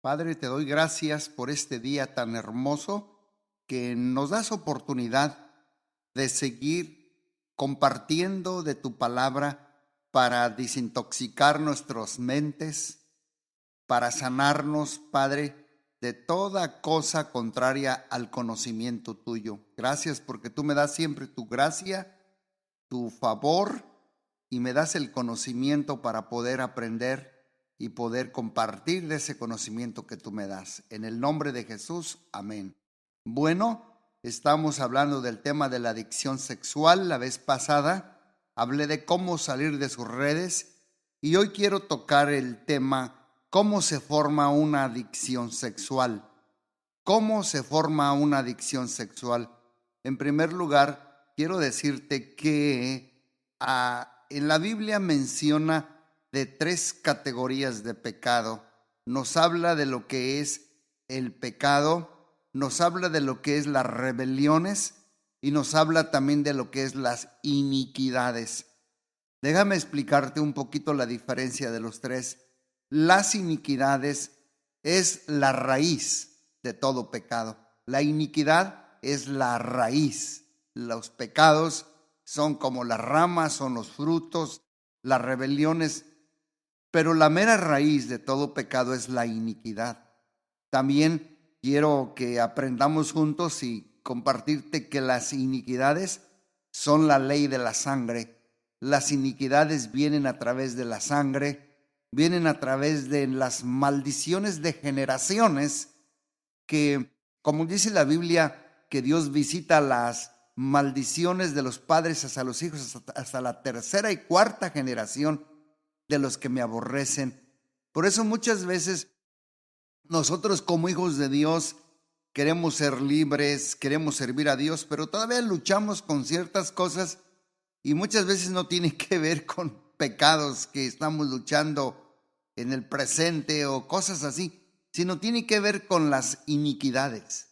Padre, te doy gracias por este día tan hermoso que nos das oportunidad de seguir compartiendo de tu palabra para desintoxicar nuestras mentes, para sanarnos, Padre, de toda cosa contraria al conocimiento tuyo. Gracias porque tú me das siempre tu gracia, tu favor y me das el conocimiento para poder aprender y poder compartir de ese conocimiento que tú me das. En el nombre de Jesús, amén. Bueno, estamos hablando del tema de la adicción sexual. La vez pasada hablé de cómo salir de sus redes y hoy quiero tocar el tema cómo se forma una adicción sexual. ¿Cómo se forma una adicción sexual? En primer lugar, quiero decirte que en la Biblia menciona de 3 categorías de pecado. Nos habla de lo que es el pecado, nos habla de lo que es las rebeliones y nos habla también de lo que es las iniquidades. Déjame explicarte un poquito la diferencia de los 3. Las iniquidades es la raíz de todo pecado. La iniquidad es la raíz. Los pecados son como las ramas, son los frutos, las rebeliones, pero la mera raíz de todo pecado es la iniquidad. También quiero que aprendamos juntos y compartirte que las iniquidades son la ley de la sangre. Las iniquidades vienen a través de la sangre, vienen a través de las maldiciones de generaciones que, como dice la Biblia, que Dios visita las maldiciones de los padres hacia los hijos hasta la 3ª y 4ª generación de los que me aborrecen. Por eso muchas veces nosotros como hijos de Dios queremos ser libres, queremos servir a Dios, pero todavía luchamos con ciertas cosas y muchas veces no tiene que ver con pecados que estamos luchando en el presente o cosas así, sino tiene que ver con las iniquidades.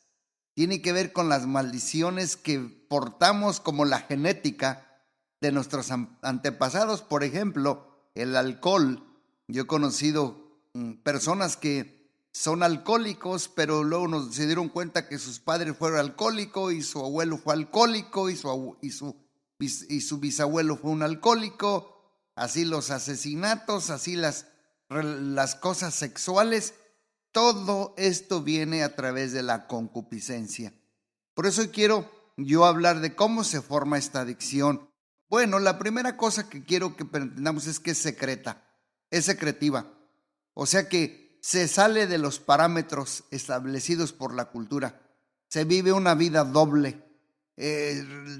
Tiene que ver con las maldiciones que portamos como la genética de nuestros antepasados. Por ejemplo, el alcohol. Yo he conocido personas que son alcohólicos, pero luego se dieron cuenta que sus padres fueron alcohólicos y su abuelo fue alcohólico y su bisabuelo fue un alcohólico. Así los asesinatos, así las cosas sexuales. Todo esto viene a través de la concupiscencia. Por eso quiero yo hablar de cómo se forma esta adicción. Bueno, la primera cosa que quiero que entendamos es que es secreta, es secretiva. O sea que se sale de los parámetros establecidos por la cultura. Se vive una vida doble.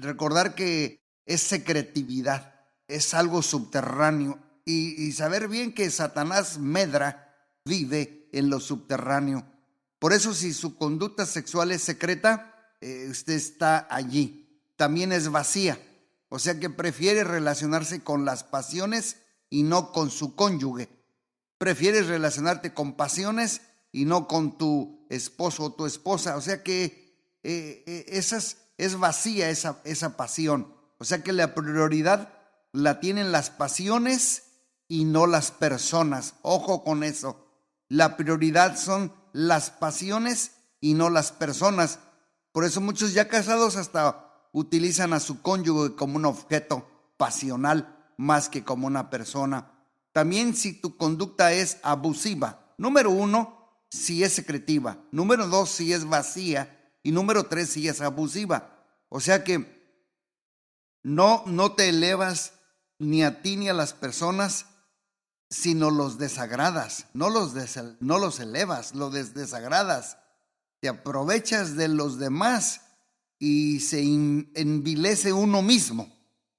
Recordar que es secretividad, es algo subterráneo. Y saber bien que Satanás medra, vive en lo subterráneo. Por eso si su conducta sexual es secreta, usted está allí. También es vacía. O sea que prefiere relacionarse con las pasiones y no con su cónyuge. Prefieres relacionarte con pasiones y no con tu esposo o tu esposa. O sea que es vacía esa pasión. O sea que la prioridad la tienen las pasiones y no las personas. Ojo con eso. La prioridad son las pasiones y no las personas. Por eso muchos ya casados hasta utilizan a su cónyuge como un objeto pasional más que como una persona. También si tu conducta es abusiva. Número 1, si es secretiva. Número 2, si es vacía. Y número 3, si es abusiva. O sea que no te elevas ni a ti ni a las personas, sino los desagradas. No los elevas, los desagradas. Te aprovechas de los demás y se envilece uno mismo.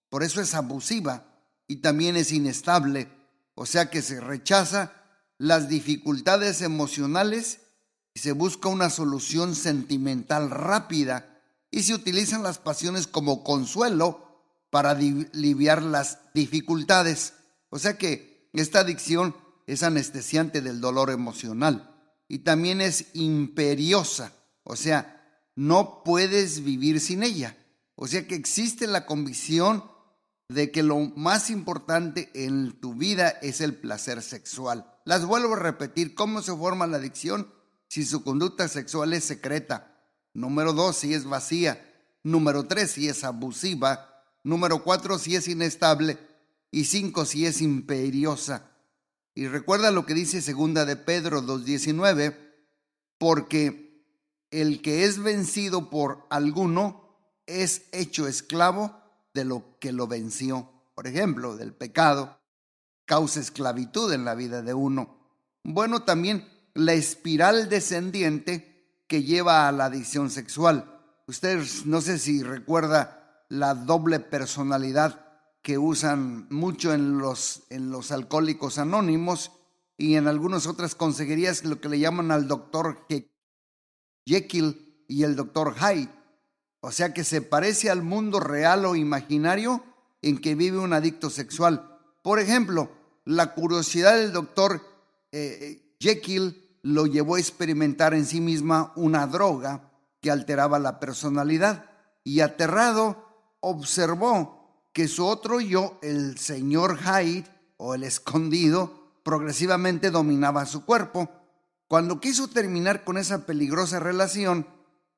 Por eso es abusiva y también es inestable. O sea que se rechaza las dificultades emocionales y se busca una solución sentimental rápida y se utilizan las pasiones como consuelo para aliviar las dificultades. O sea que esta adicción es anestesiante del dolor emocional y también es imperiosa. O sea, no puedes vivir sin ella. O sea que existe la convicción de que lo más importante en tu vida es el placer sexual. Las vuelvo a repetir. ¿Cómo se forma la adicción? Si su conducta sexual es secreta. Número 2, si es vacía. Número 3, si es abusiva. Número 4, si es inestable. Y 5, si es imperiosa. Y recuerda lo que dice 2 de Pedro 2:19, porque el que es vencido por alguno es hecho esclavo de lo que lo venció. Por ejemplo, del pecado causa esclavitud en la vida de uno. Bueno, también la espiral descendiente que lleva a la adicción sexual. Ustedes no sé si recuerda la doble personalidad que usan mucho en los alcohólicos anónimos y en algunas otras consejerías, lo que le llaman al doctor Jekyll y el doctor Hyde. O sea que se parece al mundo real o imaginario en que vive un adicto sexual. Por ejemplo, la curiosidad del doctor Jekyll lo llevó a experimentar en sí misma una droga que alteraba la personalidad y aterrado observó que su otro yo, el señor Hyde o el escondido, progresivamente dominaba su cuerpo. Cuando quiso terminar con esa peligrosa relación,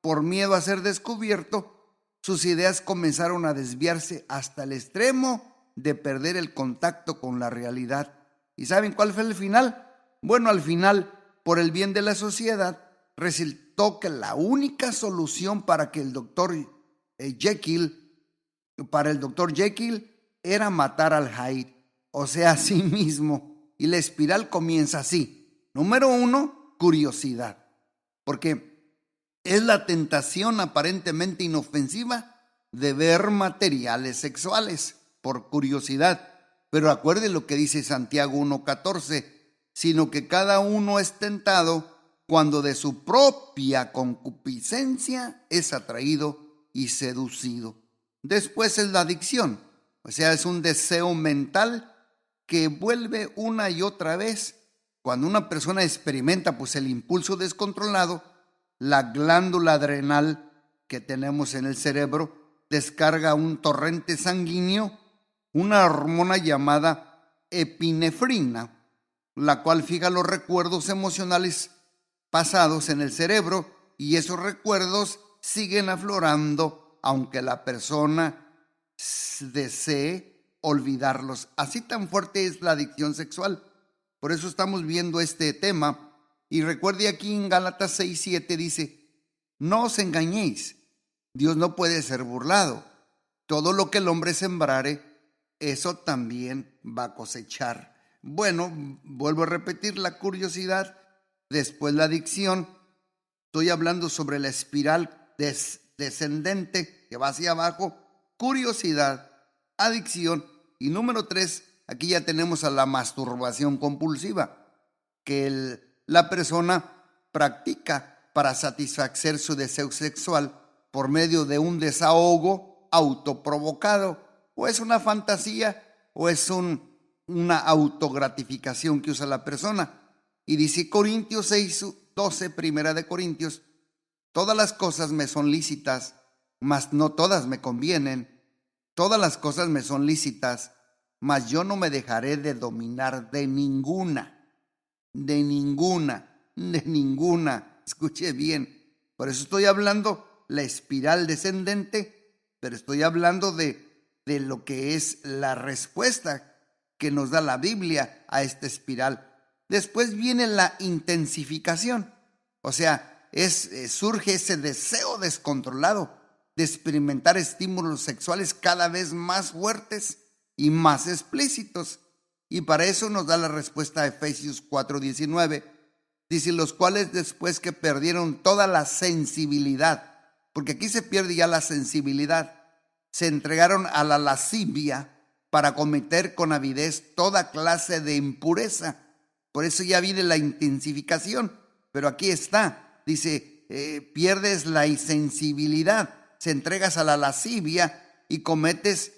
por miedo a ser descubierto, sus ideas comenzaron a desviarse hasta el extremo de perder el contacto con la realidad. ¿Y saben cuál fue el final? Bueno, al final, por el bien de la sociedad, resultó que la única solución para el doctor Jekyll era matar al Hyde, o sea, a sí mismo. Y la espiral comienza así. Número 1, curiosidad. Porque es la tentación aparentemente inofensiva de ver materiales sexuales por curiosidad. Pero acuerde lo que dice Santiago 1:14, sino que cada uno es tentado cuando de su propia concupiscencia es atraído y seducido. Después es la adicción, o sea, es un deseo mental que vuelve una y otra vez. Cuando una persona experimenta el impulso descontrolado, la glándula adrenal que tenemos en el cerebro descarga un torrente sanguíneo, una hormona llamada epinefrina, la cual fija los recuerdos emocionales pasados en el cerebro y esos recuerdos siguen aflorando aunque la persona desee olvidarlos. Así tan fuerte es la adicción sexual. Por eso estamos viendo este tema. Y recuerde aquí en Gálatas 6:7 dice, no os engañéis, Dios no puede ser burlado. Todo lo que el hombre sembrare, eso también va a cosechar. Bueno, vuelvo a repetir la curiosidad, después la adicción. Estoy hablando sobre la espiral descendente que va hacia abajo, curiosidad, adicción y número 3, aquí ya tenemos a la masturbación compulsiva que la persona practica para satisfacer su deseo sexual por medio de un desahogo autoprovocado, o es una fantasía o es una autogratificación que usa la persona. Y dice Corintios 6:12, primera de Corintios, todas las cosas me son lícitas, mas no todas me convienen. Todas las cosas me son lícitas, mas yo no me dejaré de dominar de ninguna. De ninguna. Escuche bien. Por eso estoy hablando la espiral descendente, pero estoy hablando de lo que es la respuesta que nos da la Biblia a esta espiral. Después viene la intensificación. O sea, surge ese deseo descontrolado de experimentar estímulos sexuales cada vez más fuertes y más explícitos. Y para eso nos da la respuesta a Efesios 4:19. Dice, los cuales después que perdieron toda la sensibilidad, porque aquí se pierde ya la sensibilidad, se entregaron a la lascivia para cometer con avidez toda clase de impureza. Por eso ya viene la intensificación, pero aquí está. Dice, pierdes la insensibilidad, se entregas a la lascivia y cometes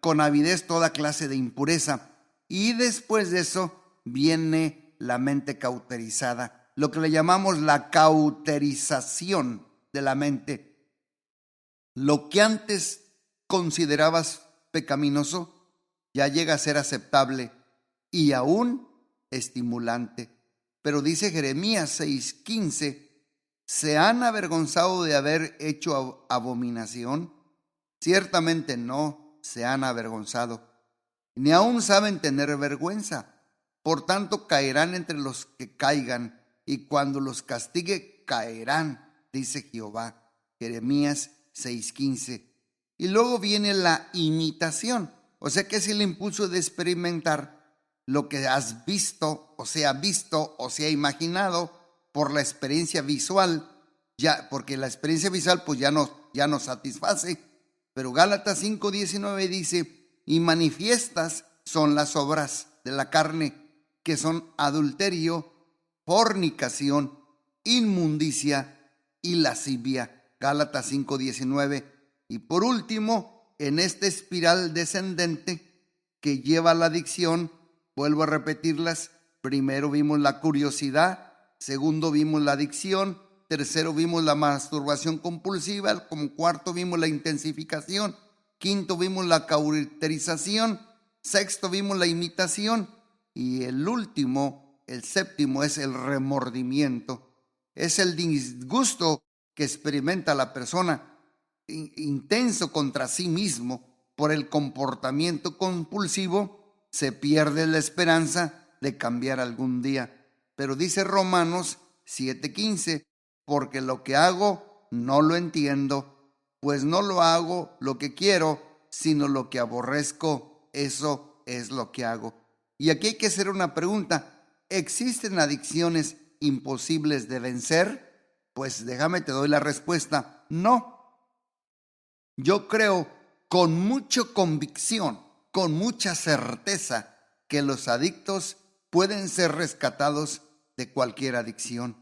con avidez toda clase de impureza. Y después de eso viene la mente cauterizada, lo que le llamamos la cauterización de la mente. Lo que antes considerabas pecaminoso ya llega a ser aceptable y aún estimulante. Pero dice Jeremías 6:15, ¿se han avergonzado de haber hecho abominación? Ciertamente no se han avergonzado, ni aún saben tener vergüenza. Por tanto, caerán entre los que caigan, y cuando los castigue, caerán, dice Jehová. Jeremías 6:15. Y luego viene la imitación, o sea que es el impulso de experimentar lo que has visto o sea imaginado por la experiencia visual, ya, porque la experiencia visual pues ya nos satisface. Pero Gálatas 5:19 dice, y manifiestas son las obras de la carne, que son adulterio, fornicación, inmundicia y lascivia. Gálatas 5:19. Y por último, en esta espiral descendente que lleva a la adicción, vuelvo a repetirlas, primero vimos la curiosidad, segundo vimos la adicción, tercero vimos la masturbación compulsiva, como cuarto vimos la intensificación, quinto vimos la cauterización, sexto vimos la imitación y el último, el séptimo, es el remordimiento. Es el disgusto que experimenta la persona intenso contra sí mismo por el comportamiento compulsivo. Se pierde la esperanza de cambiar algún día. Pero dice Romanos 7:15, porque lo que hago no lo entiendo, pues no lo hago lo que quiero, sino lo que aborrezco, eso es lo que hago. Y aquí hay que hacer una pregunta: ¿existen adicciones imposibles de vencer? Pues déjame te doy la respuesta: no. Yo creo con mucha convicción, con mucha certeza, que los adictos pueden ser rescatados de cualquier adicción.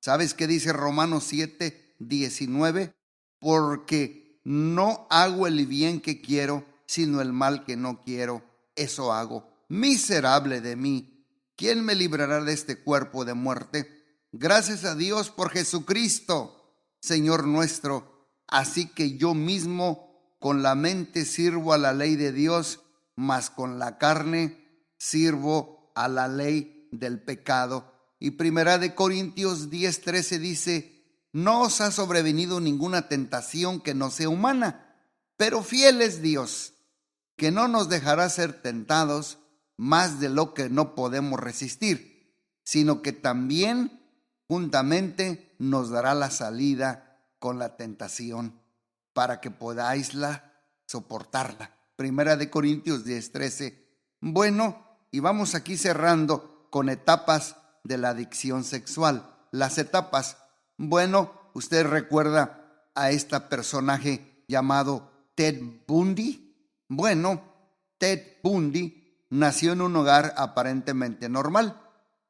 ¿Sabes qué dice Romanos 7:19? Porque no hago el bien que quiero, sino el mal que no quiero, eso hago. Miserable de mí, ¿quién me librará de este cuerpo de muerte? Gracias a Dios por Jesucristo, Señor nuestro. Así que yo mismo con la mente sirvo a la ley de Dios, mas con la carne sirvo a la ley del pecado. Y Primera de Corintios 10:13 dice, no os ha sobrevenido ninguna tentación que no sea humana, pero fiel es Dios, que no nos dejará ser tentados más de lo que no podemos resistir, sino que también juntamente nos dará la salida con la tentación, para que podáis soportarla. Primera de Corintios 10:13. Bueno, y vamos aquí cerrando con etapas de la adicción sexual. Las etapas. Bueno, usted recuerda a este personaje llamado Ted Bundy. Bueno, Ted Bundy nació en un hogar aparentemente normal.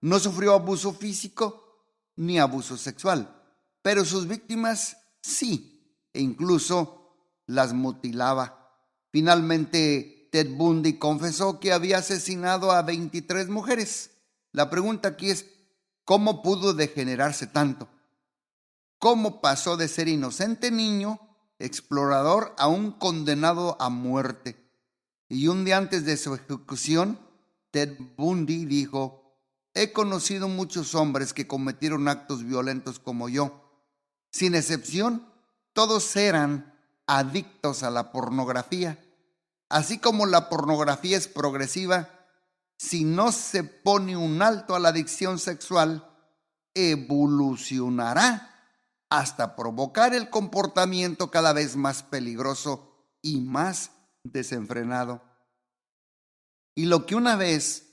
No sufrió abuso físico ni abuso sexual, pero sus víctimas sí, e incluso las mutilaba. Finalmente, Ted Bundy confesó que había asesinado a 23 mujeres. La pregunta aquí es, ¿cómo pudo degenerarse tanto? ¿Cómo pasó de ser inocente niño, explorador, a un condenado a muerte? Y un día antes de su ejecución, Ted Bundy dijo, he conocido muchos hombres que cometieron actos violentos como yo. Sin excepción, todos eran adictos a la pornografía. Así como la pornografía es progresiva, si no se pone un alto a la adicción sexual, evolucionará hasta provocar el comportamiento cada vez más peligroso y más desenfrenado. Y lo que una vez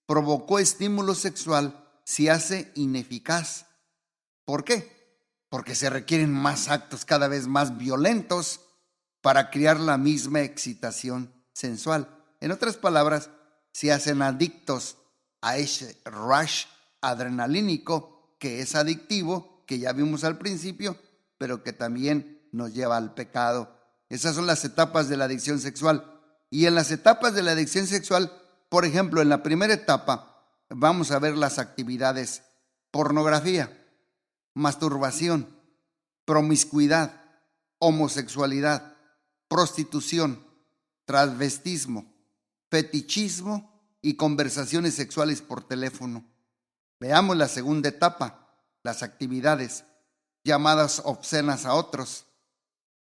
provocó estímulo sexual se hace ineficaz. ¿Por qué? Porque se requieren más actos cada vez más violentos para crear la misma excitación sensual. En otras palabras, se hacen adictos a ese rush adrenalínico que es adictivo, que ya vimos al principio, pero que también nos lleva al pecado. Esas son las etapas de la adicción sexual. Y en las etapas de la adicción sexual, por ejemplo, en la primera etapa, vamos a ver las actividades: pornografía, masturbación, promiscuidad, homosexualidad, prostitución, transvestismo, fetichismo y conversaciones sexuales por teléfono. Veamos la segunda etapa, las actividades, llamadas obscenas a otros,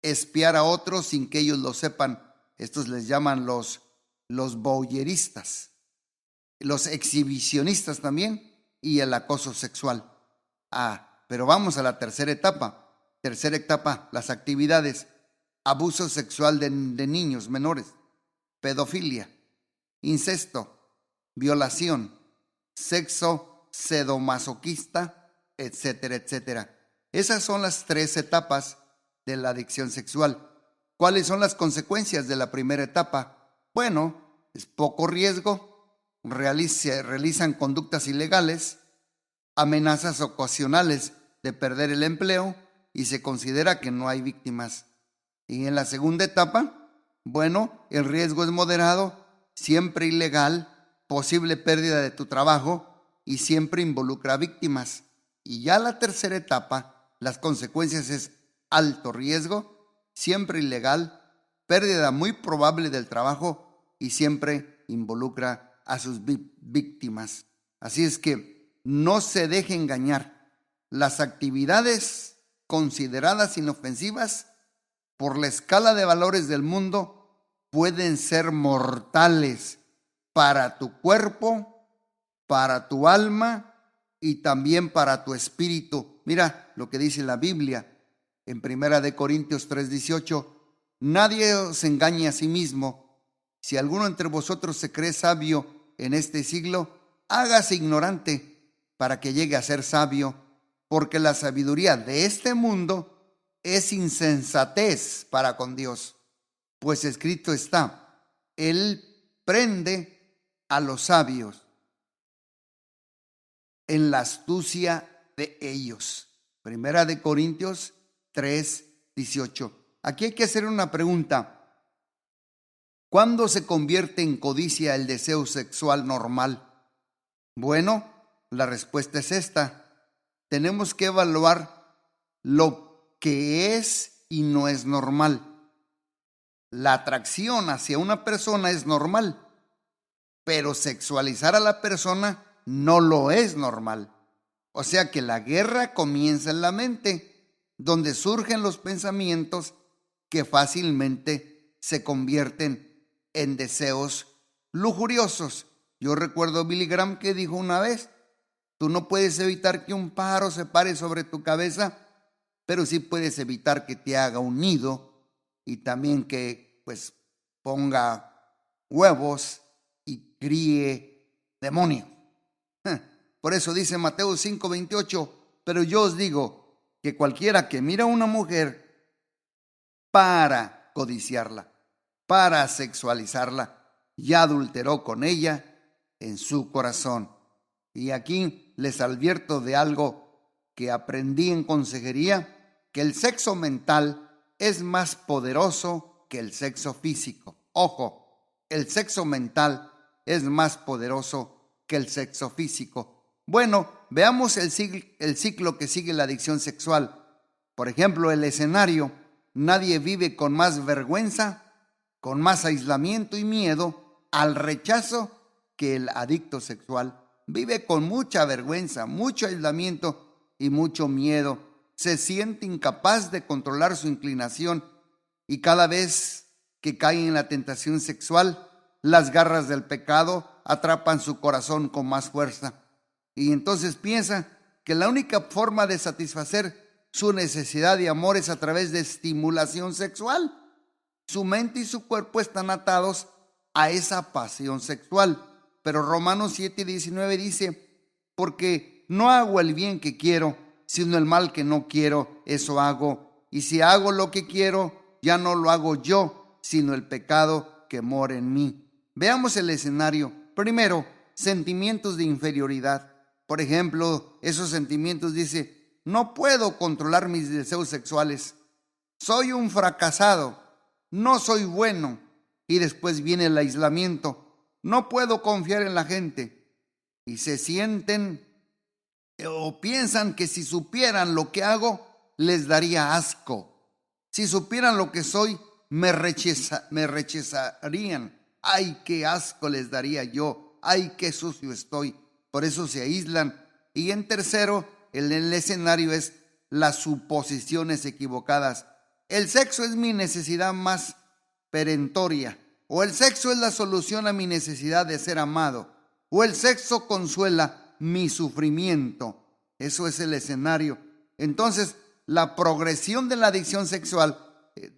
espiar a otros sin que ellos lo sepan. Estos les llaman los voyeristas, los exhibicionistas también, y el acoso sexual. Pero vamos a la tercera etapa. Tercera etapa, las actividades, abuso sexual de niños menores, pedofilia, incesto, violación, sexo sadomasoquista, etcétera, etcétera. Esas son las 3 etapas de la adicción sexual. ¿Cuáles son las consecuencias de la primera etapa? Bueno, es poco riesgo, realizan conductas ilegales, amenazas ocasionales de perder el empleo y se considera que no hay víctimas. Y en la segunda etapa, bueno, el riesgo es moderado, siempre ilegal, posible pérdida de tu trabajo y siempre involucra víctimas. Y ya la tercera etapa, las consecuencias es alto riesgo, siempre ilegal, pérdida muy probable del trabajo y siempre involucra a sus víctimas. Así es que no se deje engañar. Las actividades consideradas inofensivas por la escala de valores del mundo pueden ser mortales para tu cuerpo, para tu alma y también para tu espíritu. Mira lo que dice la Biblia en 1 Corintios 3:18. Nadie os engañe a sí mismo. Si alguno entre vosotros se cree sabio en este siglo, hágase ignorante para que llegue a ser sabio, porque la sabiduría de este mundo es insensatez para con Dios. Pues escrito está, Él prende a los sabios en la astucia de ellos. 1 Corintios 3:18. Aquí hay que hacer una pregunta. ¿Cuándo se convierte en codicia el deseo sexual normal? Bueno, la respuesta es esta. Tenemos que evaluar lo que es y no es normal. La atracción hacia una persona es normal, pero sexualizar a la persona no lo es normal. O sea que la guerra comienza en la mente, donde surgen los pensamientos que fácilmente se convierten en deseos lujuriosos. Yo recuerdo a Billy Graham que dijo una vez, tú no puedes evitar que un pájaro se pare sobre tu cabeza, pero sí puedes evitar que te haga un nido y también que ponga huevos y críe demonios. Por eso dice Mateo 5:28, pero yo os digo que cualquiera que mira a una mujer para codiciarla, para sexualizarla, ya adulteró con ella en su corazón. Y aquí les advierto de algo que aprendí en consejería, que el sexo mental es más poderoso que el sexo físico. Ojo, el sexo mental es más poderoso que el sexo físico. Bueno, veamos el ciclo que sigue la adicción sexual. Por ejemplo, el escenario. Nadie vive con más vergüenza, con más aislamiento y miedo al rechazo que el adicto sexual. Vive con mucha vergüenza, mucho aislamiento y mucho miedo. Se siente incapaz de controlar su inclinación y cada vez que cae en la tentación sexual, las garras del pecado atrapan su corazón con más fuerza. Y entonces piensa que la única forma de satisfacer su necesidad de amor es a través de estimulación sexual. Su mente y su cuerpo están atados a esa pasión sexual. Pero Romanos 7:19 dice, porque no hago el bien que quiero, sino el mal que no quiero, eso hago. Y si hago lo que quiero, ya no lo hago yo, sino el pecado que mora en mí. Veamos el escenario. Primero, sentimientos de inferioridad. Por ejemplo, esos sentimientos dice, no puedo controlar mis deseos sexuales. Soy un fracasado. No soy bueno. Y después viene el aislamiento. No puedo confiar en la gente. Y se sienten o piensan que si supieran lo que hago, les daría asco. Si supieran lo que soy, me rechazarían. Ay, qué asco les daría yo ay, qué sucio estoy. Por eso se aíslan. Y en tercero, el escenario es las suposiciones equivocadas. El sexo es mi necesidad más perentoria, o el sexo es la solución a mi necesidad de ser amado, o el sexo consuela mi sufrimiento. Eso es el escenario. Entonces, la progresión de la adicción sexual,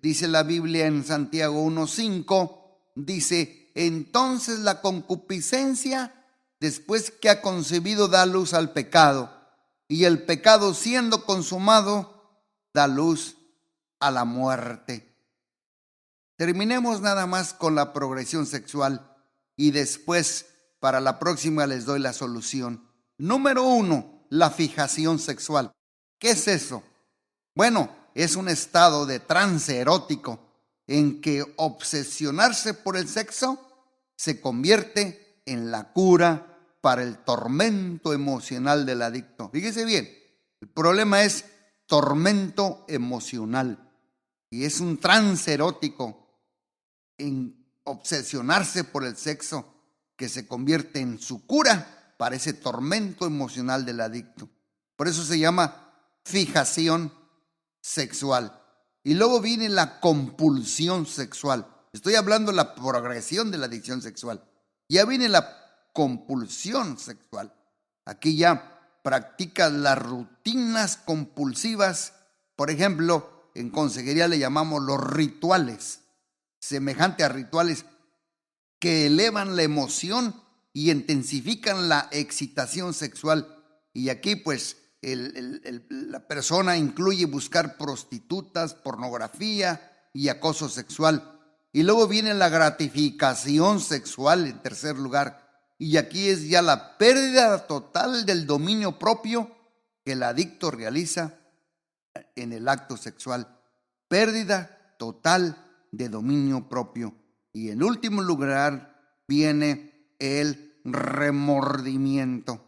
dice la Biblia en Santiago 1:5, dice, entonces la concupiscencia, después que ha concebido, da luz al pecado, y el pecado, siendo consumado, da luz a la muerte. Terminemos nada más con la progresión sexual y después para la próxima les doy la solución. Número 1, la fijación sexual. ¿Qué es eso? Bueno, es un estado de trance erótico en que obsesionarse por el sexo se convierte en la cura para el tormento emocional del adicto. Fíjese bien, el problema es tormento emocional y es un trance erótico en obsesionarse por el sexo que se convierte en su cura para ese tormento emocional del adicto. Por eso se llama fijación sexual. Y luego viene la compulsión sexual. Estoy hablando de la progresión de la adicción sexual. Ya viene la compulsión sexual. Aquí ya practicas las rutinas compulsivas. Por ejemplo, en consejería le llamamos los rituales, semejante a rituales que elevan la emoción y intensifican la excitación sexual. Y aquí pues la persona incluye buscar prostitutas, pornografía y acoso sexual. Y luego viene la gratificación sexual en tercer lugar. Y aquí es ya la pérdida total del dominio propio que el adicto realiza en el acto sexual. Pérdida total de dominio propio. Y en último lugar viene el remordimiento.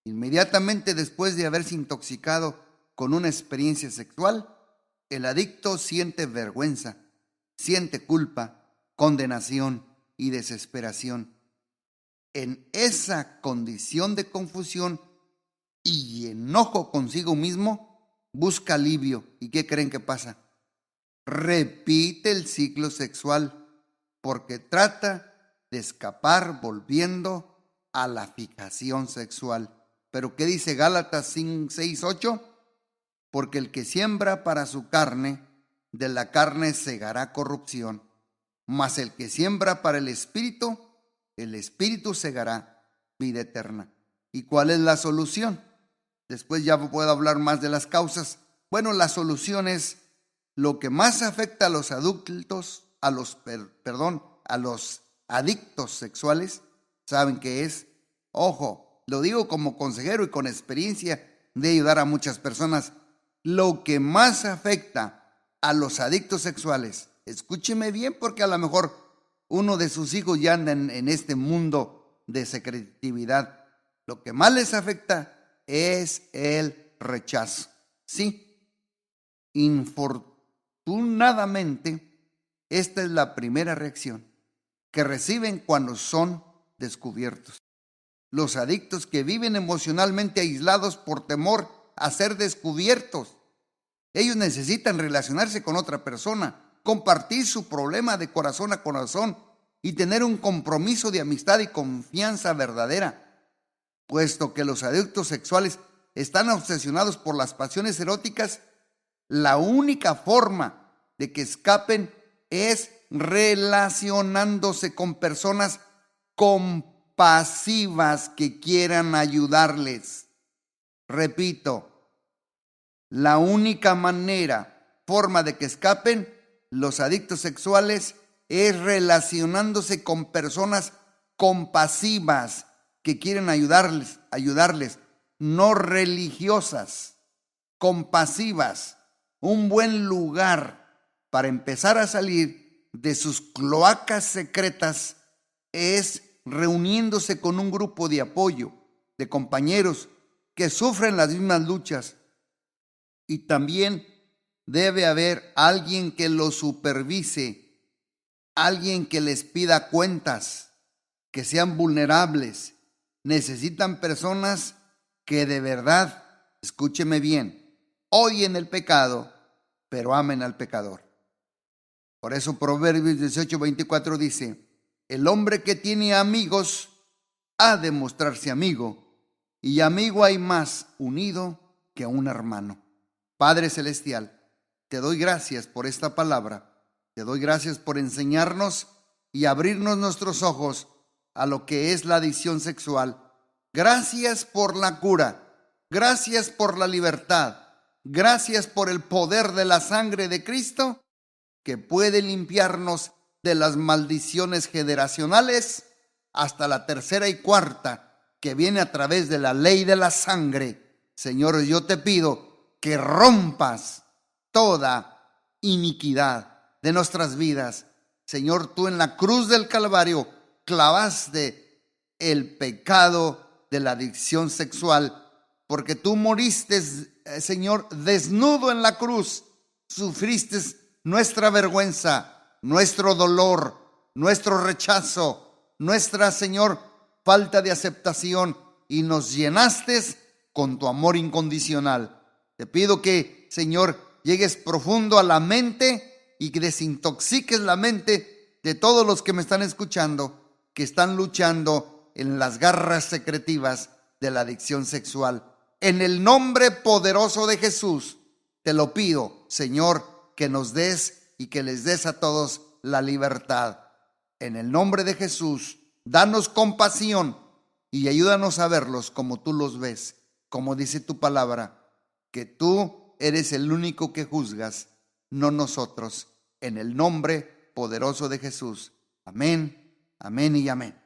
Inmediatamente después de haberse intoxicado con una experiencia sexual, el adicto siente vergüenza, siente culpa, condenación y desesperación. En esa condición de confusión y enojo consigo mismo, busca alivio. ¿Y qué creen que pasa? Repite el ciclo sexual porque trata de escapar volviendo a la fijación sexual. Pero ¿qué dice Gálatas 6:8? Porque el que siembra para su carne, de la carne segará corrupción, mas el que siembra para el espíritu segará vida eterna. ¿Y cuál es la solución? Después ya puedo hablar más de las causas. Bueno, la solución es lo que más afecta a los adultos, a los adictos sexuales. ¿Saben qué es? Ojo, lo digo como consejero y con experiencia de ayudar a muchas personas. Lo que más afecta a los adictos sexuales, escúcheme bien porque a lo mejor uno de sus hijos ya anda en este mundo de secretividad. Lo que más les afecta es el rechazo. Sí, infortunadamente, esta es la primera reacción que reciben cuando son descubiertos. Los adictos que viven emocionalmente aislados por temor a ser descubiertos. Ellos necesitan relacionarse con otra persona, compartir su problema de corazón a corazón y tener un compromiso de amistad y confianza verdadera. Puesto que los adictos sexuales están obsesionados por las pasiones eróticas, la única forma de que escapen es relacionándose con personas compasivas que quieran ayudarles. Repito, la única forma de que escapen los adictos sexuales es relacionándose con personas compasivas que quieren ayudarles, no religiosas, compasivas. Un buen lugar para empezar a salir de sus cloacas secretas es reuniéndose con un grupo de apoyo, de compañeros que sufren las mismas luchas. Y también debe haber alguien que los supervise, alguien que les pida cuentas, que sean vulnerables. Necesitan personas que de verdad, escúcheme bien, odien el pecado, pero amen al pecador. Por eso Proverbios 18:24 dice: el hombre que tiene amigos ha de mostrarse amigo, y amigo hay más unido que un hermano. Padre Celestial, te doy gracias por esta palabra. Te doy gracias por enseñarnos y abrirnos nuestros ojos a lo que es la adicción sexual. Gracias por la cura. Gracias por la libertad. Gracias por el poder de la sangre de Cristo, que puede limpiarnos de las maldiciones generacionales hasta la tercera y cuarta, que viene a través de la ley de la sangre. Señor, yo te pido que rompas toda iniquidad de nuestras vidas. Señor, tú en la cruz del Calvario clavaste el pecado de la adicción sexual, porque tú moriste, Señor, desnudo en la cruz. Sufriste nuestra vergüenza, nuestro dolor, nuestro rechazo, nuestra, Señor, falta de aceptación, y nos llenaste con tu amor incondicional. Te pido que, Señor, llegues profundo a la mente y que desintoxiques la mente de todos los que me están escuchando, que están luchando en las garras secretivas de la adicción sexual. En el nombre poderoso de Jesús, te lo pido, Señor, que nos des y que les des a todos la libertad. En el nombre de Jesús, danos compasión y ayúdanos a verlos como tú los ves, como dice tu palabra, que tú eres el único que juzgas, no nosotros. En el nombre poderoso de Jesús. Amén, amén y amén.